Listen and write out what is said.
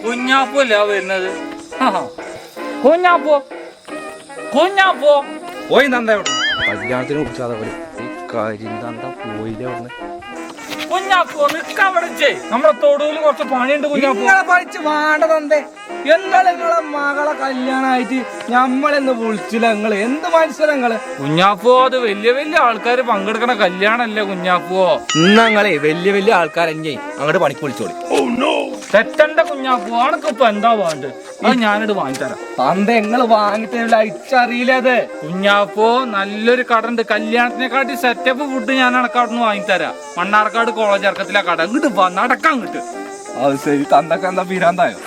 കുഞ്ഞാപ്പോ അല്ല വരുന്നത്. കുഞ്ഞാപ്പോ കുഞ്ഞാപ്പോ പോയി നന്ദ കല്യാണത്തിന് കുറിച്ചാതെ പോലെ കാര്യം എന്താ പോയില്ലേ അവിടുന്ന്. കുഞ്ഞാപ്പോ നിക്കാൻ വിളിച്ചേ, നമ്മുടെ തൊടുവിൽ കുറച്ച് പണിയുണ്ട്. കുഞ്ഞാപ്പോ പഠിച്ച് വേണ്ടതെന്തേ നിങ്ങളെ മകളെ കല്യാണമായിട്ട് ഞമ്മളെന്ന് വിളിച്ചില്ല. നിങ്ങള് എന്ത് മത്സരങ്ങള് കുഞ്ഞാപ്പോ? അത് വലിയ വലിയ ആൾക്കാര് പങ്കെടുക്കണ കല്യാണല്ലേ കുഞ്ഞാപ്പോ. ഇന്നങ്ങളെ വലിയ വലിയ ആൾക്കാരെന്നെ അങ്ങോട്ട് പണിക്ക് വിളിച്ചോളി. തെറ്റണ്ട കുഞ്ഞാപ്പോ, ആണക്കിപ്പൊ എന്താ വേണ്ടത്? അത് ഞാനിത് വാങ്ങിത്തരാം. തന്ത നിങ്ങള് വാങ്ങിത്തരില്ല, ഇച്ചറിയില്ലത്. കുഞ്ഞാപ്പോ നല്ലൊരു കട ഉണ്ട്, കല്യാണത്തിനെക്കാട്ടി സെറ്റപ്പ് ഫുഡ് ഞാൻ അടക്കാടുന്ന് വാങ്ങിത്തരാം. മണ്ണാർക്കാട് കോളേജ് ഇറക്കത്തിലെ കട. ഇങ്ങോട്ട് നടക്കാൻ കിട്ടും. അത് ശരി, തന്തൊക്കെ എന്താ പിരാന്തായോ?